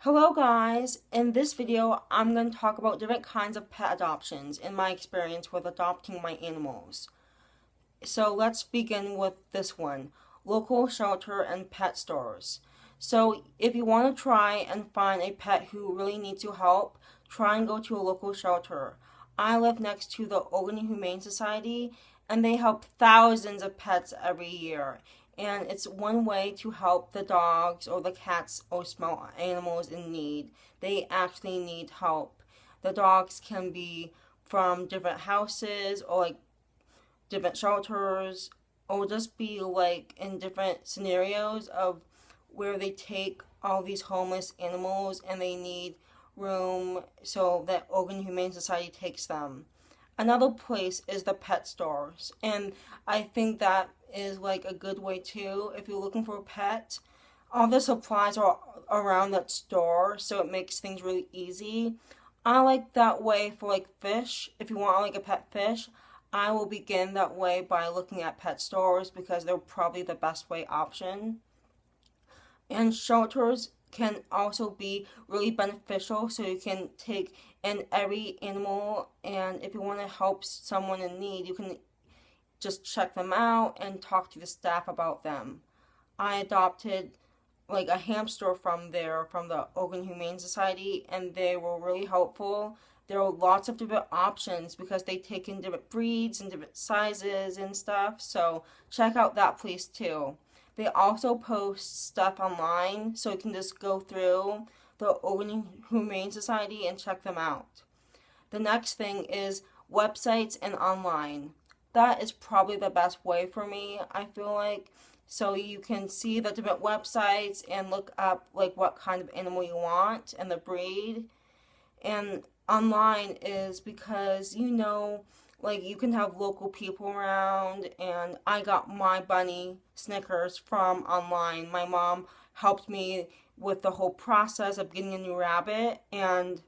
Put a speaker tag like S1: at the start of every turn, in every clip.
S1: Hello guys, in this video I'm going to talk about different kinds of pet adoptions in my experience with adopting my animals. So let's begin with this one, local shelter and pet stores. So if you want to try and find a pet who really needs your help, try and go to a local shelter. I live next to the Oregon Humane Society and they help thousands of pets every year. And it's one way to help the dogs or the cats or small animals in need. They actually need help. The dogs can be from different houses or like different shelters or just be like in different scenarios of where they take all these homeless animals and they need room so that Oregon Humane Society takes them. Another place is the pet stores, and I think that is like a good way too. If you're looking for a pet, all the supplies are around that store, so it makes things really easy. I like that way for like fish. If you want like a pet fish, I will begin that way by looking at pet stores because they're probably the best way option. And shelters can also be really beneficial, so you can take in every animal, and if you want to help someone in need, you can just check them out and talk to the staff about them. I adopted like a hamster from there from the Oregon Humane Society, and they were really helpful. There are lots of different options because they take in different breeds and different sizes and stuff, so check out that place too. They also post stuff online, so you can just go through the Oregon Humane Society and check them out. The next thing is websites and online. That is probably the best way for me, I feel like. So you can see the different websites and look up like what kind of animal you want and the breed. And online is because like you can have local people around, and I got my bunny Snickers from online. My mom helped me with the whole process of getting a new rabbit, and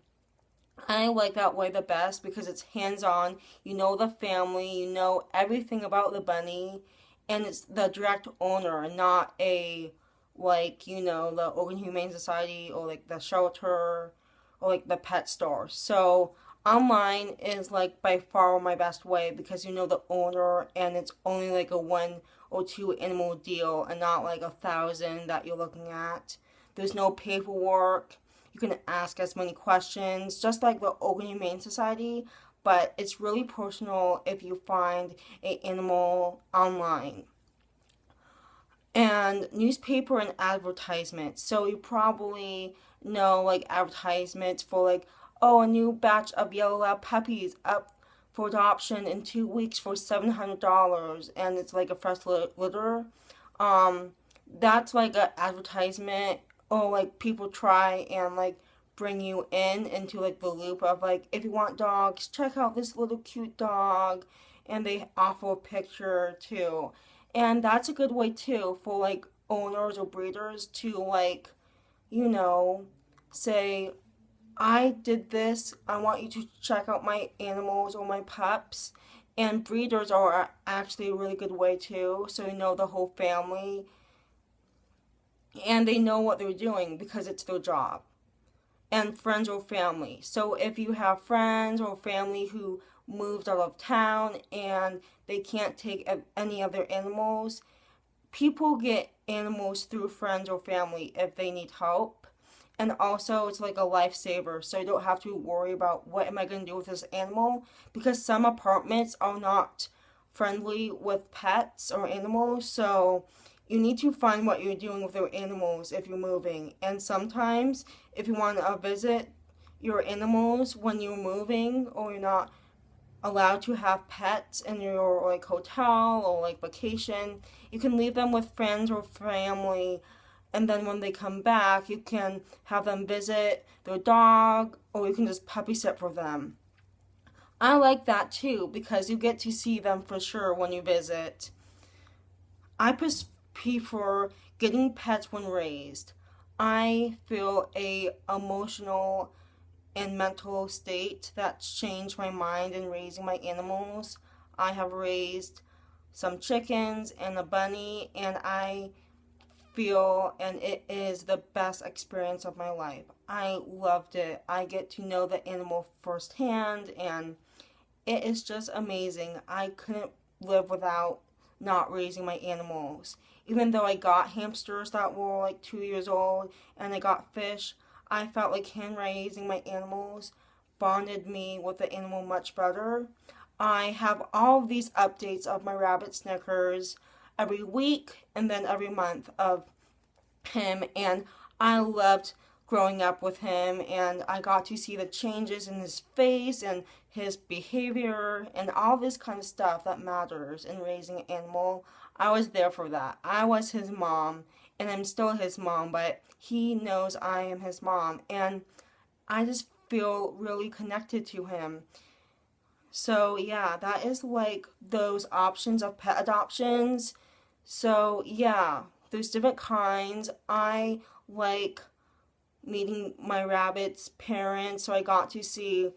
S1: I like that way the best because it's hands-on. You know the family, you know everything about the bunny, and it's the direct owner, not a the Oregon Humane Society or like the shelter or like the pet store. So online is like by far my best way because you know the owner and it's only like a one or two animal deal and not like 1,000 that you're looking at. There's no paperwork. You can ask as many questions, just like the Oregon Humane Society, but it's really personal if you find an animal online. And newspaper and advertisements. So you probably know like advertisements for like, oh, a new batch of yellow lab puppies up for adoption in 2 weeks for $700, and it's like a fresh litter. Um, that's like an advertisement, or like people try and like bring you in into like the loop of like, if you want dogs, check out this little cute dog, and they offer a picture too. And that's a good way too for like owners or breeders to like, you know, say, I did this. I want you to check out my animals or my pups. And breeders are actually a really good way too. So you know the whole family and they know what they're doing because it's their job. And friends or family. So if you have friends or family who moved out of town and they can't take any of their animals, people get animals through friends or family if they need help. And also it's like a lifesaver, so you don't have to worry about what am I going to do with this animal, because some apartments are not friendly with pets or animals, so you need to find what you're doing with your animals if you're moving. And sometimes if you want to visit your animals when you're moving or you're not allowed to have pets in your like hotel or like vacation, you can leave them with friends or family, and then when they come back you can have them visit their dog or you can just puppy sit for them. I like that too because you get to see them for sure when you visit. I prefer getting pets when raised. I feel a emotional and mental state that's changed my mind in raising my animals. I have raised some chickens and a bunny, and I feel, and it is the best experience of my life. I loved it. I get to know the animal firsthand, and it is just amazing. I couldn't live without not raising my animals. Even though I got hamsters that were like 2 years old and I got fish, I felt like hand raising my animals bonded me with the animal much better. I have all of these updates of my rabbit Snickers every week and then every month of him, and I loved growing up with him, and I got to see the changes in his face and his behavior and all this kind of stuff that matters in raising an animal. I was there for that. I was his mom, and I'm still his mom, but he knows I am his mom, and I just feel really connected to him. So yeah, that is like those options of pet adoptions. So yeah, there's different kinds. I like meeting my rabbit's parents, so I got to see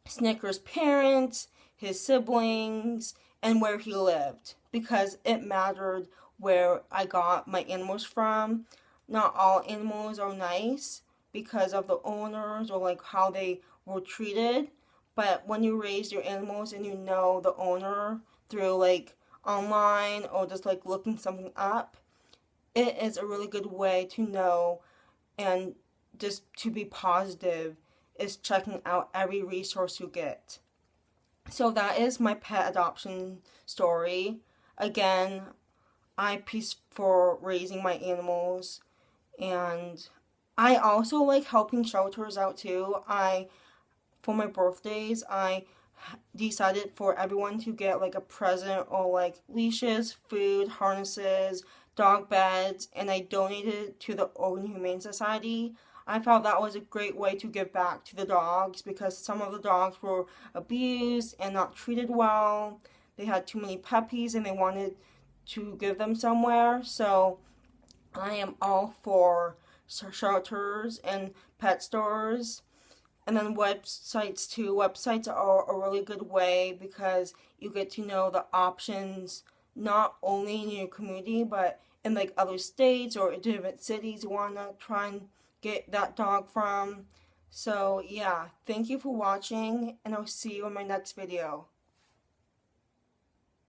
S1: Snicker's parents, his siblings, and where he lived because it mattered where I got my animals from. Not all animals are nice because of the owners or like how they were treated, but when you raise your animals and you know the owner through like online or just like looking something up, it is a really good way to know, and just to be positive is checking out every resource you get. So that is my pet adoption story. Again, I peace for raising my animals, and I also like helping shelters out too. For my birthdays, I decided for everyone to get like a present or like leashes, food, harnesses, dog beds, and I donated to the Oregon Humane Society. I felt that was a great way to give back to the dogs because some of the dogs were abused and not treated well. They had too many puppies and they wanted to give them somewhere. So I am all for shelters and pet stores. And then websites too. Websites are a really good way because you get to know the options not only in your community but in like other states or different cities you want to try and get that dog from. So yeah, thank you for watching, and I'll see you in my next video.